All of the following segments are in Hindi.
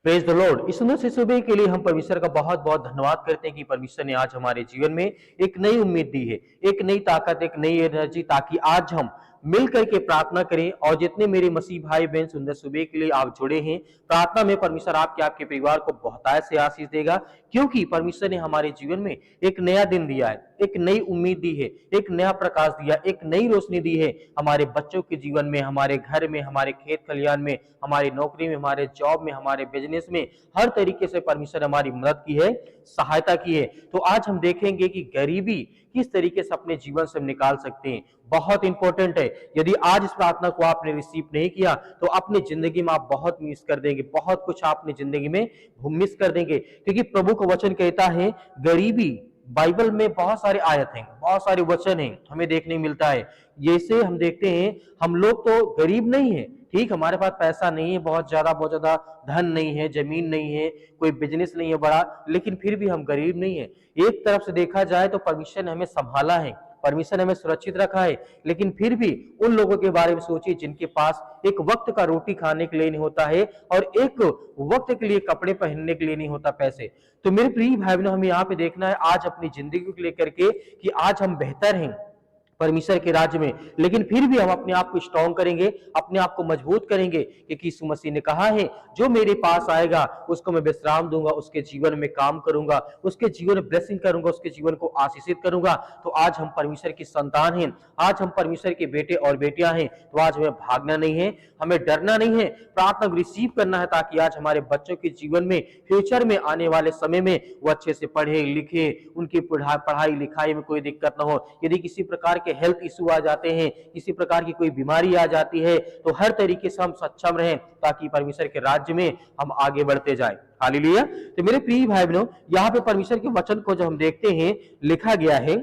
Praise the Lord. इस सुंदर से सुबह के लिए हम परमेश्वर का बहुत बहुत धन्यवाद करते हैं कि परमेश्वर ने आज हमारे जीवन में एक नई उम्मीद दी है, एक नई ताकत, एक नई एनर्जी, ताकि आज हम मिल करके प्रार्थना करें। और जितने मेरे मसीह भाई बहन सुंदर सुबह के लिए आप जुड़े हैं प्रार्थना में, परमेश्वर आपके आपके परिवार को बहुतायत से आशीष देगा, क्योंकि परमेश्वर ने हमारे जीवन में एक नया दिन दिया है, एक नई उम्मीद दी है, एक नया प्रकाश दिया, एक नई रोशनी दी है हमारे बच्चों के जीवन में, हमारे घर में, हमारे खेत खलियान में, हमारी नौकरी में, हमारे जॉब में, हमारे बिजनेस में। हर तरीके से परमेश्वर हमारी मदद की है, सहायता की है। तो आज हम देखेंगे कि गरीबी किस तरीके से अपने जीवन से हम निकाल सकते हैं। बहुत इंपॉर्टेंट है। यदि आज इस प्रार्थना को आपने रिसीव नहीं किया तो अपनी जिंदगी में आप बहुत मिस कर देंगे, बहुत कुछ आप अपनी जिंदगी में मिस कर देंगे, क्योंकि प्रभु का वचन कहता है गरीबी, बाइबल में बहुत सारे आयत हैं, बहुत सारे वचन हैं हमें देखने मिलता है। जैसे हम देखते हैं हम लोग तो गरीब नहीं है, ठीक, हमारे पास पैसा नहीं है, बहुत ज्यादा धन नहीं है, जमीन नहीं है, कोई बिजनेस नहीं है बड़ा, लेकिन फिर भी हम गरीब नहीं है। एक तरफ से देखा जाए तो परमेश्वर ने हमें संभाला है, परमेश्वर ने हमें सुरक्षित रखा है, लेकिन फिर भी उन लोगों के बारे में सोचिए जिनके पास एक वक्त का रोटी खाने के लिए नहीं होता है और एक वक्त के लिए कपड़े पहनने के लिए नहीं होता पैसे। तो मेरे प्रिय भाई बहनों, हमें यहाँ पे देखना है आज अपनी जिंदगी को लेकर के कि आज हम बेहतर हैं परमेश्वर के राज्य में, लेकिन फिर भी हम अपने आप को स्ट्रॉन्ग करेंगे, अपने आप को मजबूत करेंगे, क्योंकि यीशु मसीह ने कहा है जो मेरे पास आएगा उसको मैं विश्राम दूंगा, उसके जीवन में काम करूंगा, उसके जीवन में ब्लेसिंग करूंगा, उसके जीवन को आशीषित करूंगा। तो आज हम परमेश्वर की संतान हैं, आज हम परमेश्वर के बेटे और बेटियां हैं। तो आज हमें भागना नहीं है, हमें डरना नहीं है, प्रार्थना को रिसीव करना है, ताकि आज हमारे बच्चों के जीवन में, फ्यूचर में, आने वाले समय में वो अच्छे से पढ़े लिखे, उनकी पढ़ाई लिखाई में कोई दिक्कत ना हो। यदि किसी प्रकार के हेल्थ इशू आ जाते हैं, किसी प्रकार की कोई बीमारी आ जाती है, तो हर तरीके से हम सक्षम रहें, ताकि परमेश्वर के राज्य में हम आगे बढ़ते जाएं। हालेलुया। तो मेरे प्रिय भाई बहनों, यहाँ पे परमेश्वर के वचन को जो हम देखते हैं लिखा गया है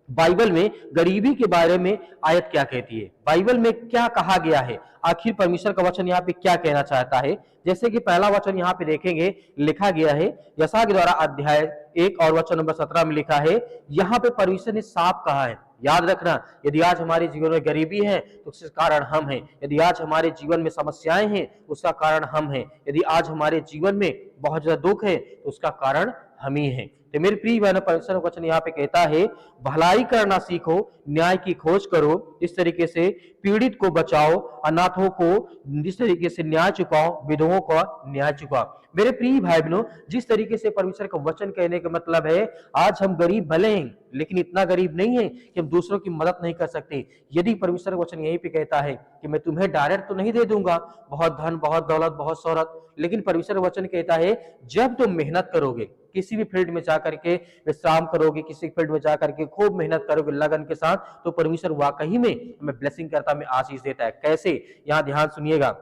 बाइबल में, गरीबी के बारे में आयत क्या कहती है, बाइबल में क्या कहा गया है, आखिर परमेश्वर का वचन यहाँ पे क्या कहना चाहता है। जैसे कि पहला वचन यहाँ पे देखेंगे, लिखा गया है यशायाह के द्वारा अध्याय 1 और वचन नंबर 17 में लिखा है, यहाँ पे परमेश्वर ने साफ कहा है। याद रखना, यदि आज हमारे जीवन में गरीबी है तो उसका कारण हम हैं, यदि आज हमारे जीवन में समस्याएं हैं उसका कारण हम हैं, यदि आज हमारे जीवन में बहुत ज्यादा दुख है तो उसका कारण हम ही हैं। तो मेरे प्रिय बहनों, परमेश्वर का वचन यहाँ पे कहता है भलाई करना सीखो, न्याय की खोज करो, इस तरीके से पीड़ित को बचाओ, अनाथों को जिस तरीके से न्याय चुकाओ, विधवाओं का न्याय चुकाओ। मेरे प्रिय भाई बहनों, जिस तरीके से परमेश्वर का वचन कहने का मतलब है आज हम गरीब भले हैं, लेकिन इतना गरीब नहीं है कि हम दूसरों की मदद नहीं कर सकते। यदि परमेश्वर का वचन यहीं पे कहता है कि मैं तुम्हें डायरेक्ट तो नहीं दे दूंगा बहुत धन, बहुत दौलत, बहुत शोहरत, लेकिन परमेश्वर का वचन कहता है जब तुम मेहनत करोगे, किसी भी फील्ड में जाकर के विश्राम करोगे, किसी फील्ड में जाकर के खूब मेहनत करोगे लगन के साथ, तो परमेश्वर वाकई में हमें ब्लेसिंग करता, हमें आशीष देता है। कैसे, यहाँ ध्यान सुनिएगा।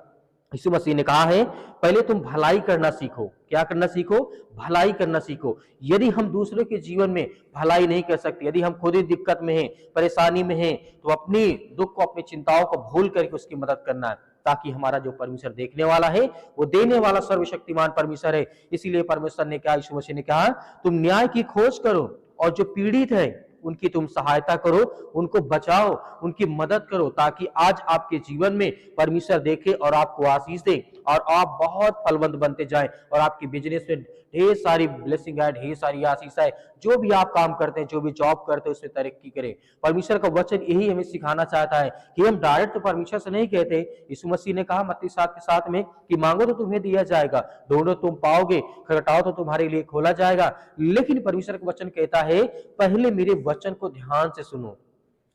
यीशु मसीह ने कहा है पहले तुम भलाई करना सीखो। क्या करना सीखो? भलाई करना सीखो। यदि हम दूसरों के जीवन में भलाई नहीं कर सकते, यदि हम खुद ही दिक्कत में हैं, परेशानी में हैं, तो अपनी दुख को, अपनी चिंताओं को भूल करके उसकी मदद करना है, ताकि हमारा जो परमेश्वर देखने वाला है वो देने वाला सर्वशक्तिमान परमेश्वर है। इसीलिए परमेश्वर ने कहा, यीशु मसीह ने कहा तुम न्याय की खोज करो और जो पीड़ित है उनकी तुम सहायता करो, उनको बचाओ, उनकी मदद करो, ताकि आज आपके जीवन में परमेश्वर देखे और आपको आशीष दे और आप बहुत फलवंत बनते जाएं और आपकी बिजनेस में ढेर सारी ब्लेसिंग है, ढेर सारी आशीष है। जो भी आप काम करते हैं, जो भी जॉब करते हैं, उसमें तरक्की करें। परमेश्वर का वचन यही हमें सिखाना चाहता है कि हम डायरेक्ट तो परमेश्वर से नहीं कहते। यीशु मसीह ने कहा मत्ती 7 के 7 में कि मांगो तो तुम्हें दिया जाएगा, ढूंढो तुम पाओगे, खटखटाओ तो तुम्हारे लिए खोला जाएगा। लेकिन परमेश्वर का वचन कहता है पहले मेरे वचन को ध्यान से सुनो,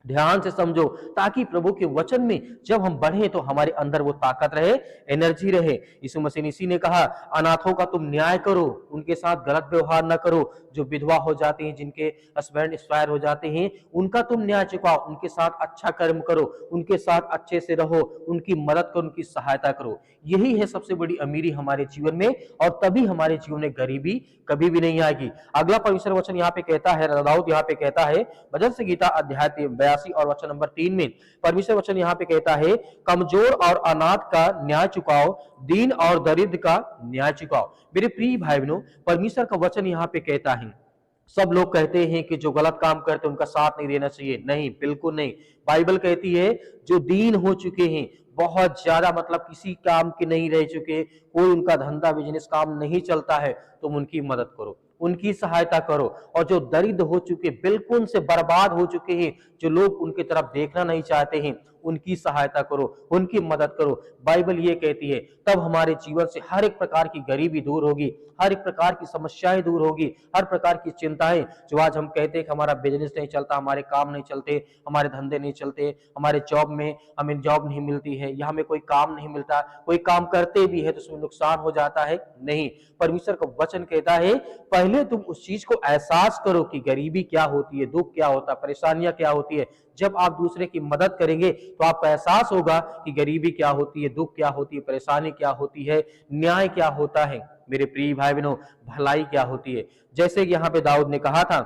ध्यान से समझो, ताकि प्रभु के वचन में जब हम बढ़े तो हमारे अंदर वो ताकत रहे, एनर्जी रहे। यीशु मसीह इसी ने कहा अनाथों का तुम न्याय करो, उनके साथ गलत व्यवहार ना करो, जो विधवा हो जाते हैं, जिनके हस्बैंड एक्सपायर हो जाते हैं, उनका तुम न्याय चुकाओ, उनके साथ अच्छा कर्म करो, उनके साथ अच्छे से रहो, उनकी मदद करो, उनकी सहायता करो। यही है सबसे बड़ी अमीरी हमारे जीवन में, और तभी हमारे जीवन में गरीबी कभी भी नहीं आएगी। अगला परमेश्वर वचन यहाँ पे कहता है, दाऊद यहाँ पे कहता है भजन संगीता अध्याय 82 और वचन नंबर 3 में परमेश्वर वचन यहाँ पे कहता है कमजोर और अनाथ का न्याय चुकाओ, दीन और दरिद्र का न्याय चुकाओ। मेरे प्रिय भाई बहनों, परमेश्वर का वचन यहाँ पे कहता है, सब लोग कहते हैं कि जो गलत काम करते हैं उनका साथ नहीं देना चाहिए। नहीं, बिल्कुल नहीं। बाइबल कहती है जो दीन हो चुके हैं, बहुत ज्यादा मतलब किसी काम के नहीं रह चुके, कोई उनका धंधा बिजनेस काम नहीं चलता है, तुम उनकी मदद करो, उनकी सहायता करो। और जो दरिद्र हो चुके, बिल्कुल से बर्बाद हो चुके हैं, जो लोग उनकी तरफ देखना नहीं चाहते हैं, उनकी सहायता करो, उनकी मदद करो। बाइबल ये कहती है तब हमारे जीवन से हर एक प्रकार की गरीबी दूर होगी, हर एक प्रकार की समस्याएं दूर होगी, हर प्रकार की चिंताएं जो आज हम कहते हैं कि हमारा बिजनेस नहीं चलता, हमारे काम नहीं चलते, हमारे धंधे नहीं चलते, हमारे जॉब में हमें जॉब नहीं मिलती है, या हमें कोई काम नहीं मिलता, कोई काम करते भी है तो उसमें नुकसान हो जाता है। नहीं, परमेश्वर का वचन कहता है पहले तुम उस चीज को एहसास करो कि गरीबी क्या होती है, दुख क्या होता है, परेशानियां क्या होती है। जब आप दूसरे की मदद करेंगे तो आपको एहसास होगा कि गरीबी क्या होती है, दुख क्या होती है, परेशानी क्या होती है, न्याय क्या होता है, मेरे प्रिय भाई बहनों, भलाई क्या होती है। जैसे कि यहाँ पे दाऊद ने कहा था,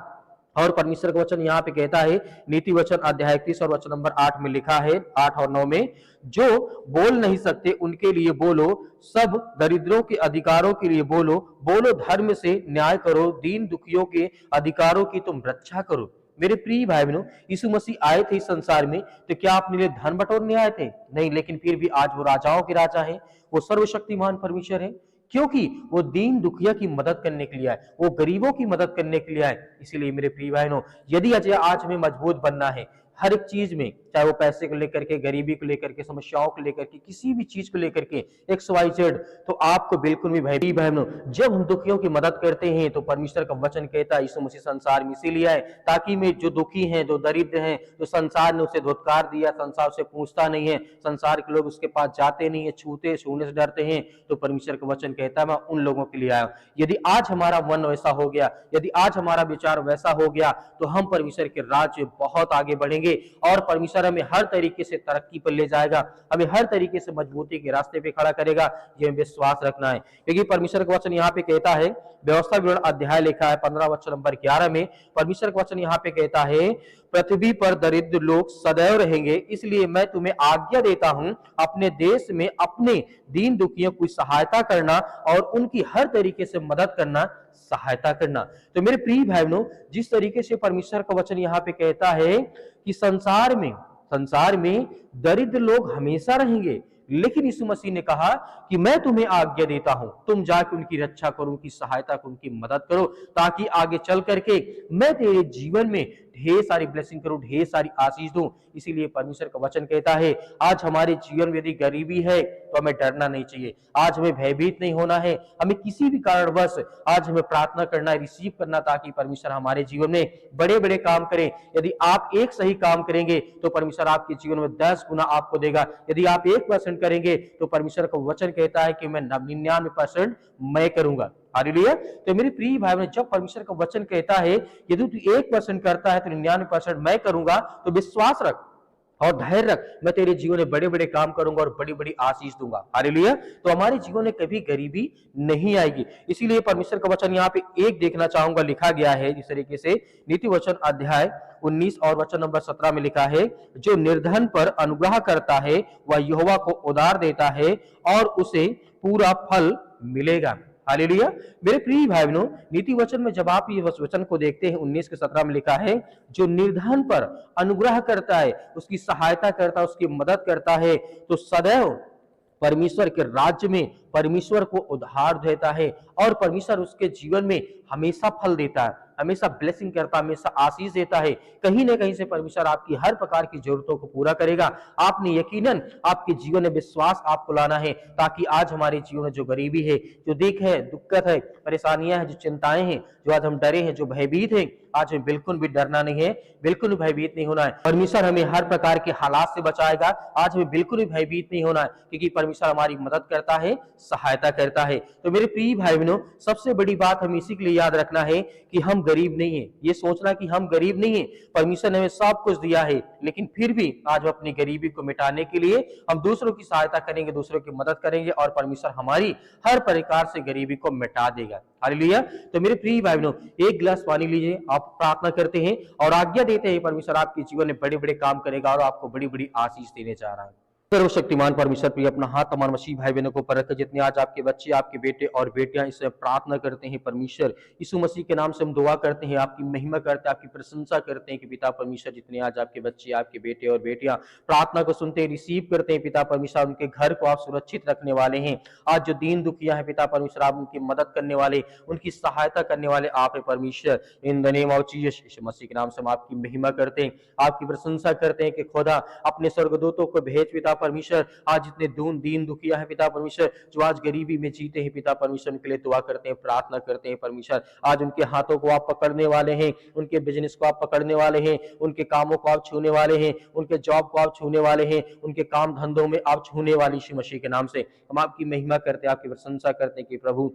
और परमेश्वर का वचन यहाँ पे कहता है, नीति वचन अध्याय 31 और वचन नंबर 8 में लिखा है, 8 और 9 में, जो बोल नहीं सकते उनके लिए बोलो, सब दरिद्रों के अधिकारों के लिए बोलो, बोलो धर्म से न्याय करो, दीन दुखियों के अधिकारों की तुम रक्षा करो। मेरे प्रिय भाई बहनों, यीशु मसीह आए थे इस संसार में तो क्या अपने लिए धन बटोरने आए थे? नहीं, लेकिन फिर भी आज वो राजाओं के राजा हैं, वो सर्वशक्तिमान परमेश्वर है, क्योंकि वो दीन दुखिया की मदद करने के लिए आए, वो गरीबों की मदद करने के लिए आए। इसीलिए मेरे प्रिय बहनों, यदि आज हमें मजबूत बनना है हर एक चीज में, चाहे वो पैसे को लेकर के, गरीबी को लेकर के, समस्याओं को लेकर के, किसी भी चीज को लेकर के XYZ, तो आपको बिल्कुल भी भय बहनों, जब हम दुखियों की मदद करते हैं तो परमेश्वर का वचन कहता है यीशु मसीह संसार में इसीलिए आए ताकि मैं जो दुखी हैं, जो दरिद्र हैं, जो संसार ने उसे धुतकार दिया, संसार उसे पूछता नहीं है, संसार के लोग उसके पास जाते नहीं है, छूने से डरते हैं, तो परमेश्वर का वचन कहता है मैं उन लोगों के लिए आया। यदि आज हमारा मन वैसा हो गया, यदि आज हमारा विचार वैसा हो गया, तो हम परमेश्वर के राज्य बहुत आगे बढ़ेंगे और परमेश्वर हमें हर तरीके से तरक्की पर ले जाएगा, हमें हर तरीके से मजबूती के रास्ते पे खड़ा करेगा। ये विश्वास रखना है, क्योंकि परमेश्वर का वचन यहाँ पे कहता है, व्यवस्था विवरण अध्याय लिखा है 15 वचन नंबर 11 में, परमेश्वर का वचन यहाँ पे कहता है, पृथ्वी पर दरिद्र लोग सदैव रहेंगे, इसलिए मैं तुम्हें आज्ञा देता हूं अपने देश में अपने दीन दुखियों की सहायता करना और उनकी हर तरीके से मदद करना, सहायता करना। तो मेरे प्रिय भाई बहनों, जिस तरीके से परमेश्वर का वचन यहाँ पे कहता है कि संसार में दरिद्र लोग हमेशा रहेंगे, लेकिन यीशु मसीह ने कहा कि मैं तुम्हें आज्ञा देता हूं, तुम जाके उनकी रक्षा करो, उनकी सहायता करो, उनकी मदद करो, ताकि आगे चल करके मैं तेरे जीवन में ढेर सारी ब्लेसिंग करूं, ढेर सारी आशीष दूं। इसीलिए परमेश्वर का वचन कहता है आज हमारे जीवन में यदि गरीबी है तो हमें डरना नहीं चाहिए, आज हमें भयभीत नहीं होना है, हमें किसी भी कारणवश आज हमें प्रार्थना करना है, रिसीव करना, ताकि परमेश्वर हमारे जीवन में बड़े बड़े काम करें। यदि आप एक सही काम करेंगे तो परमेश्वर आपके जीवन में 10 गुना आपको देगा। यदि आप 1% करेंगे तो परमेश्वर का वचन कहता है कि मैं 99% मैं करूंगा। हालेलुया। तो मेरे प्रिय भाई बहन, जब परमेश्वर का वचन कहता है यदि तू 1% करता है तो 99% मैं करूंगा, तो विश्वास रख और धैर्य रख, मैं तेरे जीवन में बड़े बड़े काम करूंगा और बड़ी बड़ी आशीष दूंगा। हालेलुया। तो हमारे जीवन में कभी गरीबी नहीं आएगी। इसीलिए परमेश्वर का वचन यहाँ पे एक देखना चाहूंगा, लिखा गया है जिस तरीके से, नीति वचन अध्याय 19 और वचन नंबर 17 में लिखा है, जो निर्धन पर अनुग्रह करता है वह यहोवा को उधार देता है और उसे पूरा फल मिलेगा। हालेलुया। मेरे प्रिय भाई बहनों, नीति वचन में जब आप ये वचन को देखते हैं 19 के 17 में लिखा है, जो निर्धन पर अनुग्रह करता है, उसकी सहायता करता है, उसकी मदद करता है, तो सदैव परमेश्वर के राज्य में परमेश्वर को उधार देता है और परमेश्वर उसके जीवन में हमेशा फल देता है, हमेशा ब्लेसिंग करता है, हमेशा आशीष देता है। कहीं ना कहीं से परमेश्वर आपकी हर प्रकार की जरूरतों को पूरा करेगा। आपने यकीनन आपके जीवन में विश्वास आपको लाना है, ताकि आज हमारे जीवन में जो गरीबी है, जो दुख है, दिक्कत है, परेशानियां हैं, जो चिंताएं हैं, जो आज हम डरे हैं, जो भयभीत हैं, आज हमें बिल्कुल भी डरना नहीं है, बिल्कुल भी भयभीत नहीं होना है। परमेश्वर हमें हर प्रकार के हालात से बचाएगा। आज हमें बिल्कुल भी भयभीत नहीं होना है, क्योंकि परमेश्वर हमारी मदद करता है, सहायता करता है। तो मेरे प्रिय भाई बहनों, सबसे बड़ी बात हमें इसी के लिए याद रखना है कि हम गरीब नहीं है। ये सोचना कि हम गरीब नहीं है, परमेश्वर ने हमें सब कुछ दिया है, लेकिन फिर भी आज अपनी गरीबी को मिटाने के लिए हम दूसरों की सहायता करेंगे, दूसरों की मदद करेंगे और परमेश्वर हमारी हर प्रकार से गरीबी को मिटा देगा। हालेलुया। तो मेरे प्रिय भाई बहनों, एक गिलास पानी लीजिए, आप प्रार्थना करते हैं और आज्ञा देते हैं, परमेश्वर आपके जीवन में बड़े बड़े काम करेगा और आपको बड़ी बड़ी आशीष देने जा रहा है। सर्वशक्तिमान परमेश्वर प्रिय अपना हाथ तमाम मसीह भाई बहनों को पर रख, जितने आज आपके बच्चे आपके बेटे और बेटियां इस प्रार्थना करते हैं परमेश्वर यीशु मसीह के नाम से हम दुआ करते हैं, आपकी महिमा करते हैं, आपकी प्रशंसा करते हैं कि पिता परमेश्वर जितने आज आपके बच्चे आपके बेटे और बेटियां प्रार्थना को सुनते हैं, रिसीव करते हैं पिता परमेश्वर, उनके घर को आप सुरक्षित रखने वाले हैं। आज जो दीन दुखिया है पिता परमेश्वर, आप उनकी मदद करने वाले, उनकी सहायता करने वाले आप है परमेश्वर। In the name of Jesus Yeshu मसीह के नाम से हम आपकी महिमा करते हैं, आपकी प्रशंसा करते हैं कि खुदा अपने स्वर्गदूतों को भेज पिता परमेश्वर। आज जितने दीन दुखिया है पिता परमेश्वर, जो आज गरीबी में जीते हैं पिता परमेश्वर, उनके लिए दुआ करते हैं, प्रार्थना करते हैं परमेश्वर। आज उनके हाथों को आप पकड़ने वाले हैं, उनके बिजनेस को आप पकड़ने वाले हैं, उनके कामों को आप छूने वाले हैं, उनके जॉब को आप छूने वाले हैं, उनके काम धंधों में आप छूने वाले यीशु मसीह के नाम से हम आपकी महिमा करते हैं, आपकी प्रशंसा करते हैं कि प्रभु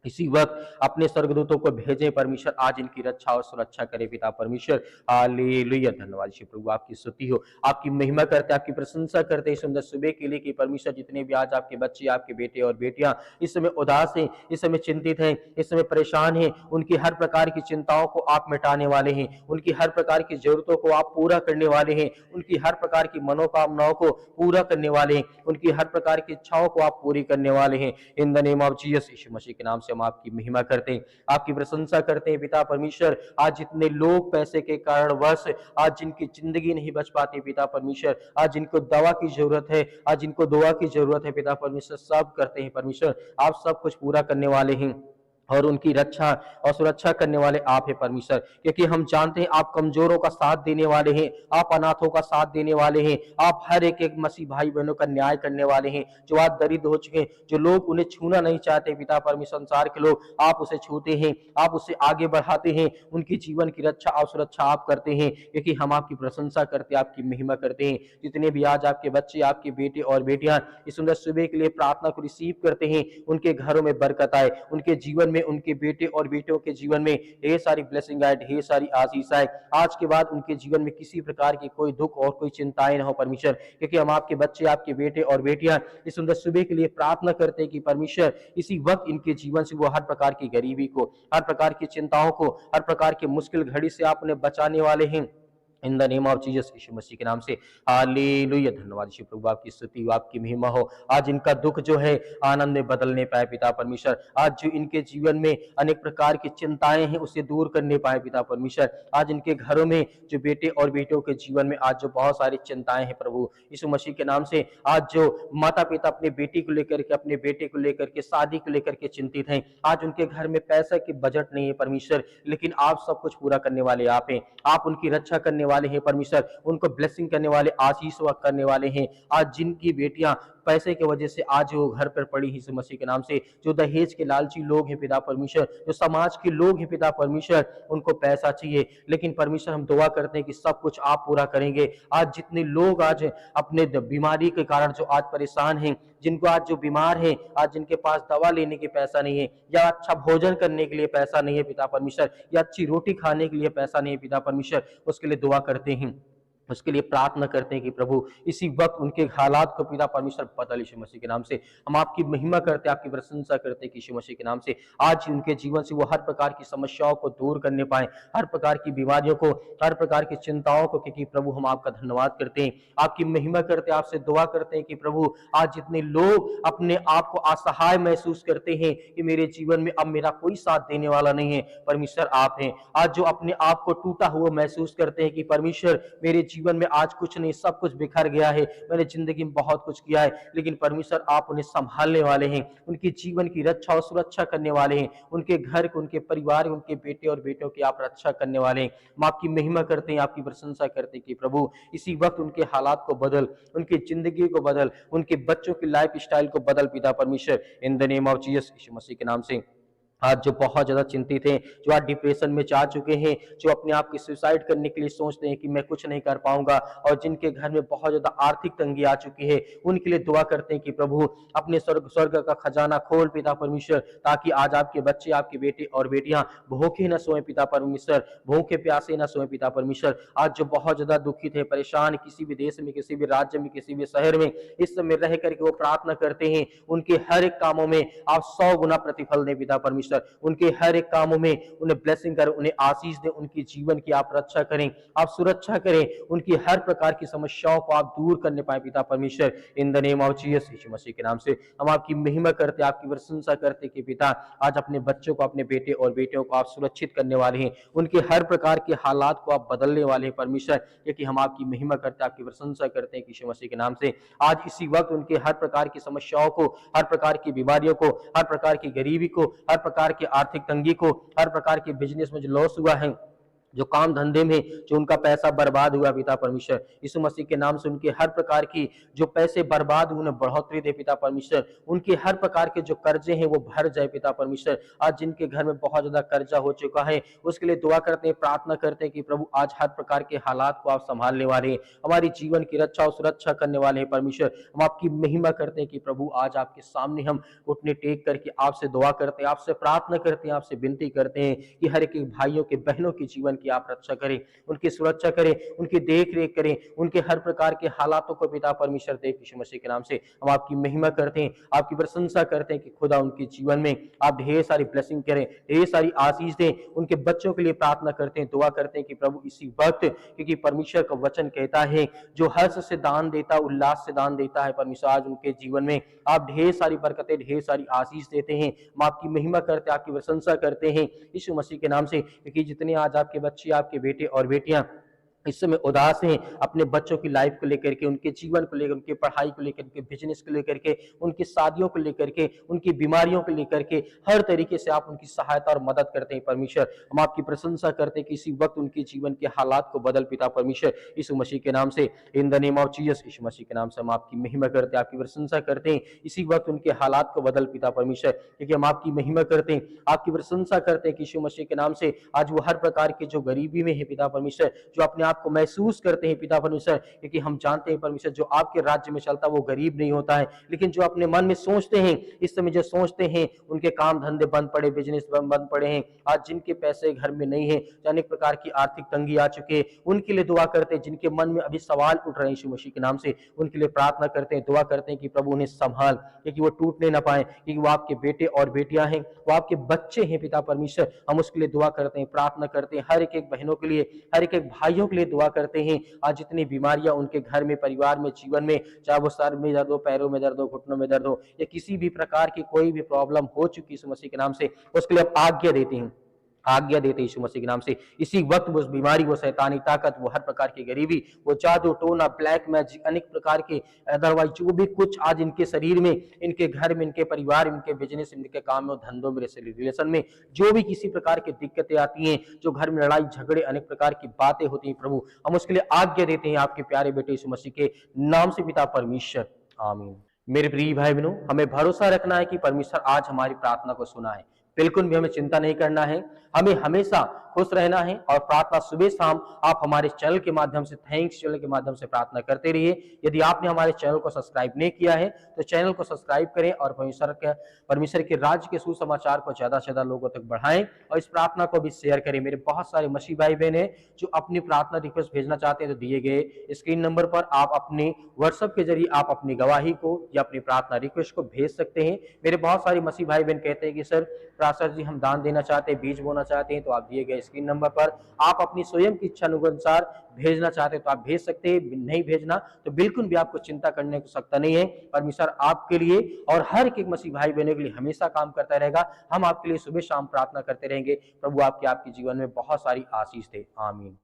इसी वक्त अपने स्वर्गदूतों को भेजें परमेश्वर, आज इनकी रक्षा और सुरक्षा करे पिता परमेश्वर। हालेलुया, धन्यवाद यीशु प्रभु, आपकी स्तुति हो, आपकी महिमा करते, आपकी प्रशंसा करते इस सुंदर सुबह के लिए कि परमेश्वर जितने भी आज आपके बच्चे आपके बेटे और बेटियां इस समय उदास हैं, इस समय चिंतित हैं, इस समय परेशान हैं, उनकी हर प्रकार की चिंताओं को आप मिटाने वाले हैं, उनकी हर प्रकार की जरूरतों को आप पूरा करने वाले हैं, उनकी हर प्रकार की मनोकामनाओं को पूरा करने वाले हैं, उनकी हर प्रकार की इच्छाओं को आप पूरी करने वाले हैं। In the name of Jesus Yeshu मसीह के नाम से हम आपकी महिमा करते हैं, आपकी प्रशंसा करते हैं पिता परमेश्वर। आज जितने लोग पैसे के कारणवश आज जिनकी जिंदगी नहीं बच पाती पिता परमेश्वर, आज जिनको दवा की जरूरत है, आज जिनको दुआ की जरूरत है पिता परमेश्वर, सब करते हैं परमेश्वर, आप सब कुछ पूरा करने वाले हैं और उनकी रक्षा और सुरक्षा करने वाले आप हैं परमेश्वर। क्योंकि हम जानते हैं आप कमजोरों का साथ देने वाले हैं, आप अनाथों का साथ देने वाले हैं, आप हर एक एक मसीह भाई बहनों का न्याय करने वाले हैं, जो आज दरिद्र हो चुके हैं, जो लोग उन्हें छूना नहीं चाहते पिता परमेश्वर, संसार के लोग, आप उसे छूते हैं, आप उसे आगे बढ़ाते हैं, उनकी जीवन की रक्षा और सुरक्षा आप करते हैं। क्योंकि हम आपकी प्रशंसा करते हैं, आपकी महिमा करते हैं। जितने भी आज आपके बच्चे आपके बेटे और बेटियां इस सुंदर सुबह के लिए प्रार्थना को रिसीव करते हैं, उनके घरों में बरकत आए, उनके जीवन में, उनके बेटे और बेटियों के जीवन में ढेर सारी ब्लेसिंग आए, ढेर सारी आशीष आए। आज के बाद उनके जीवन में किसी प्रकार की कोई दुख और कोई चिंताएं न हो परमेश्वर। क्योंकि हम आपके बच्चे आपके बेटे और बेटियां इस सुंदर सुबह के लिए प्रार्थना करते हैं कि परमेश्वर इसी वक्त इनके जीवन से वो हर प्रकार की गरीबी को, हर प्रकार की चिंताओं को, हर प्रकार की मुश्किल घड़ी से आप उन्हें बचाने वाले हैं। In the name of Jesus Yeshu मसीह के नाम से हालेलुया, धन्यवाद यीशु प्रभु, आपकी स्तुति हो, आपकी महिमा हो। आज इनका दुख जो है आनंद में बदलने पाए पिता परमेश्वर, आज जो इनके जीवन में अनेक प्रकार की चिंताएं हैं उसे दूर करने पाए पिता परमेश्वर। आज इनके घरों में जो बेटे और बेटियों के जीवन में आज जो बहुत सारी चिंताएं हैं प्रभु यीशु मसीह के नाम से, आज जो माता पिता अपने बेटी को लेकर के, अपने बेटे को लेकर के, शादी को लेकर के चिंतित हैं, आज उनके घर में पैसा की बजट नहीं है परमेश्वर, लेकिन आप सब कुछ पूरा करने वाले आप हैं, आप उनकी रक्षा करने वाले हैं परमेश्वर, उनको ब्लेसिंग करने वाले, आशीष करने वाले हैं। आज जिनकी बेटियां पैसे की वजह से आज वो घर पर पड़ी यीशु मसीह के नाम से, जो दहेज के लालची लोग हैं पिता परमेश्वर, जो समाज के लोग हैं पिता परमेश्वर, उनको पैसा चाहिए, लेकिन परमेश्वर हम दुआ करते हैं कि सब कुछ आप पूरा करेंगे। आज जितने लोग आज अपने बीमारी के कारण जो आज परेशान हैं, जिनको आज जो बीमार हैं, आज जिनके पास दवा लेने के पैसा नहीं है, या अच्छा भोजन करने के लिए पैसा नहीं है पिता परमेश्वर, या अच्छी रोटी खाने के लिए पैसा नहीं है पिता परमेश्वर, उसके लिए दुआ करते हैं, उसके लिए प्रार्थना करते हैं कि प्रभु इसी वक्त उनके हालात को पिता परमेश्वर बदल यीशु मसीह के नाम से। हम आपकी महिमा करते हैं, आपकी प्रशंसा करते हैं कि यीशु मसीह के नाम से आज उनके जीवन से वो हर प्रकार की समस्याओं को दूर करने पाए, हर प्रकार की बीमारियों को, हर प्रकार की चिंताओं को। क्योंकि प्रभु हम आपका धन्यवाद करते हैं, आपकी महिमा करते हैं, आपसे दुआ करते हैं कि प्रभु आज जितने लोग अपने आप को असहाय महसूस करते हैं कि मेरे जीवन में अब मेरा कोई साथ देने वाला नहीं है, परमेश्वर आप हैं। आज जो अपने आप को टूटा हुआ महसूस करते हैं कि परमेश्वर मेरे जीवन में आज कुछ नहीं, सब कुछ बिखर गया है, मैंने जिंदगी में बहुत कुछ किया है, लेकिन परमेश्वर आप उन्हें संभालने वाले हैं, उनके जीवन की रक्षा और सुरक्षा करने वाले हैं, उनके घर को, उनके परिवार, उनके बेटे और बेटों की आप रक्षा करने वाले हैं। हम आपकी महिमा करते हैं, आपकी प्रशंसा करते हैं कि प्रभु इसी वक्त उनके हालात को बदल, उनकी जिंदगी को बदल, उनके बच्चों की लाइफ स्टाइल को बदल पिता परमेश्वर, in the name of Jesus Yeshu मसीह के नाम से। आज जो बहुत ज्यादा चिंतित हैं, जो आज डिप्रेशन में जा चुके हैं, जो अपने आप की सुसाइड करने के लिए सोचते हैं कि मैं कुछ नहीं कर पाऊंगा, और जिनके घर में बहुत ज्यादा आर्थिक तंगी आ चुकी है, उनके लिए दुआ करते हैं कि प्रभु अपने स्वर्ग का खजाना खोल पिता परमेश्वर, ताकि आज आपके बच्चे, आपके बेटे और बेटियां भूखे न सोए पिता परमेश्वर, भूखे प्यासे न सोए पिता परमेश्वर। आज जो बहुत ज्यादा दुखित है, परेशान, किसी भी देश में, किसी भी राज्य में, किसी भी शहर में इस समय रह करके वो प्रार्थना करते हैं, उनके हर एक कामों में आप 100 गुना प्रतिफल दें पिता परमेश्वर। परमेश्वर उनके हर एक कामों में उन्हें ब्लेसिंग करें, उन्हें आशीष दें, उनकी जीवन की आप रक्षा करें, आप सुरक्षा करें, उनकी हर प्रकार की समस्याओं को आप दूर करने पाए पिता परमेश्वर। In the name of Jesus, Yeshu मसीह के नाम से हम आपकी महिमा करते, आपकी प्रशंसा करते कि पिता आज अपने बच्चों को, अपने बेटे और बेटियों को आप सुरक्षित करने वाले हैं, उनके हर प्रकार के हालात को आप बदलने वाले हैं परमेश्वर। क्योंकि हम आपकी महिमा करते, आपकी प्रशंसा करते हैं कि यीशु मसीह के नाम से आज इसी वक्त उनके हर प्रकार की समस्याओं को, हर प्रकार की बीमारियों को, हर प्रकार की गरीबी को, हर प्रकार की आर्थिक तंगी को, हर प्रकार के बिजनेस में जो लॉस हुआ है, जो काम धंधे में जो उनका पैसा बर्बाद हुआ पिता परमेश्वर, यीशु मसीह के नाम से उनके हर प्रकार की जो पैसे बर्बाद हुए उन्हें बढ़ोतरी दे पिता परमेश्वर। उनके हर प्रकार के जो कर्जे हैं वो भर जाए पिता परमेश्वर। आज जिनके घर में बहुत ज्यादा कर्जा हो चुका है उसके लिए दुआ करते हैं, प्रार्थना करते हैं कि प्रभु आज हर प्रकार के हालात को आप संभालने वाले हैं, हमारी जीवन की रक्षा और सुरक्षा करने वाले हैं परमेश्वर। हम आपकी महिमा करते हैं कि प्रभु आज आपके सामने हम घुटने टेक करके आपसे दुआ करते हैं, आपसे प्रार्थना करते हैं, आपसे विनती करते हैं कि हर एक भाइयों के बहनों के जीवन की आप रक्षा करें, उनकी सुरक्षा करें, उनकी देख रेख करें, उनके हर प्रकार के हालातों को पिता परमेश्वर देख यीशु मसीह के नाम से हम आपकी महिमा करते हैं, आपकी प्रशंसा करते हैं कि खुदा उनके जीवन में आप ढेर सारी ब्लेसिंग करें, ढेर सारी आशीष दें। उनके बच्चों के लिए प्रार्थना करते हैं, दुआ करते हैं कि प्रभु इसी वक्त, क्योंकि परमेश्वर का वचन कहता है जो हर्ष से दान देता, उल्लास से दान देता है परमेश्वर, आज उनके जीवन में आप ढेर सारी बरकतें, ढेर सारी आशीष देते हैं। हम आपकी महिमा करते, आपकी प्रशंसा करते हैं यीशु मसीह के नाम से। क्योंकि जितने आज आपके बच्चे, आपके बेटे और बेटियां इस समय उदास हैं अपने बच्चों की लाइफ को लेकर के, उनके जीवन को लेकर, उनकी पढ़ाई को लेकर, उनके बिजनेस को लेकर के, उनकी शादियों को लेकर के, उनकी बीमारियों को लेकर के, हर तरीके से आप उनकी सहायता और मदद करते हैं परमेश्वर। हम आपकी प्रशंसा करते हैं कि इसी वक्त उनके जीवन के हालात को बदल पिता परमेश्वर यीशु मसीह के नाम से। In the name of Jesus, Yeshu मसीह के नाम से हम आपकी महिमा करते हैं, आपकी प्रशंसा करते हैं, इसी वक्त उनके हालात को बदल पिता परमेश्वर। क्योंकि हम आपकी महिमा करते हैं, आपकी प्रशंसा करते हैं कि यीशु मसीह के नाम से आज वो हर प्रकार के जो गरीबी में है पिता परमेश्वर, जो अपने आप को महसूस करते हैं पिता परमेश्वर, क्योंकि हम जानते हैं परमेश्वर जो आपके राज्य में चलता है वो गरीब नहीं होता है, लेकिन जो अपने मन में सोचते हैं, इस समय जो सोचते हैं उनके काम धंधे बंद पड़े, बिजनेस बंद पड़े हैं, आज जिनके पैसे घर में नहीं है, अनेक प्रकार की आर्थिक तंगी आ चुके हैं, उनके लिए दुआ करते हैं। जिनके मन में अभी सवाल उठ रहे हैं यीशु मसीह के नाम से, उनके लिए प्रार्थना करते हैं, दुआ करते हैं कि प्रभु उन्हें संभाल, क्योंकि वो टूटने ना पाए, क्योंकि वो आपके बेटे और बेटियां हैं, वो आपके बच्चे हैं पिता परमेश्वर। हम उसके लिए दुआ करते हैं, प्रार्थना करते हैं, हर एक बहनों के लिए, हर एक भाइयों के लिए दुआ करते हैं। आज जितनी बीमारियां उनके घर में, परिवार में, जीवन में, चाहे वो सर में दर्द हो, पैरों में दर्द हो, घुटनों में दर्द हो, या किसी भी प्रकार की कोई भी प्रॉब्लम हो चुकी यीशु मसीह के नाम से, उसके लिए आप आज्ञा देते हैं, आज्ञा देते यीशु मसीह के नाम से। इसी वक्त वो बीमारी, वो शैतानी ताकत, वो हर प्रकार की गरीबी, वो जादू टोना, ब्लैक मैजिक, अनेक प्रकार के अदरवाइज जो भी कुछ आज इनके शरीर में, इनके घर में, इनके परिवार, इनके बिजनेस, इनके काम में, धंधों में, रिलेशन में जो भी किसी प्रकार की दिक्कतें आती हैं, जो घर में लड़ाई झगड़े, अनेक प्रकार की बातें होती हैं, प्रभु हम उसके लिए आज्ञा देते हैं आपके प्यारे बेटे यीशु मसीह के नाम से पिता परमेश्वर, आमीन। मेरे प्रिय भाई बहनों, हमें भरोसा रखना है कि परमेश्वर आज हमारी प्रार्थना को सुना है। बिल्कुल भी हमें चिंता नहीं करना है, हमें हमेशा खुश रहना है और प्रार्थना सुबह शाम आप हमारे चैनल के माध्यम से, थैंक्स चैनल के माध्यम से प्रार्थना करते रहिए। यदि आपने हमारे चैनल को सब्सक्राइब नहीं किया है तो चैनल को सब्सक्राइब करें और परमेश्वर के राज्य के सुसमाचार को ज्यादा से ज्यादा लोगों तक बढ़ाएं और इस प्रार्थना को भी शेयर करें। मेरे बहुत सारे मसीह भाई बहन हैं जो अपनी प्रार्थना रिक्वेस्ट भेजना चाहते हैं, तो दिए गए स्क्रीन नंबर पर आप अपने व्हाट्सएप के जरिए आप अपनी गवाही को या अपनी प्रार्थना रिक्वेस्ट को भेज सकते हैं। मेरे बहुत सारे मसीह भाई बहन कहते हैं कि सर जी हम दान देना चाहते हैं, बीज बोना चाहते हैं, तो आप दिए गए स्क्रीन नंबर पर आप अपनी स्वयं की इच्छा अनुसार भेजना चाहते हैं तो आप भेज सकते हैं। नहीं भेजना तो बिल्कुल भी आपको चिंता करने की आवश्यकता नहीं है। परमेश्वर आपके लिए और हर एक मसीह भाई बहनों के लिए हमेशा काम करता रहेगा। हम आपके लिए सुबह शाम प्रार्थना करते रहेंगे। प्रभु आपके जीवन में बहुत सारी आशीष दे। आमीन।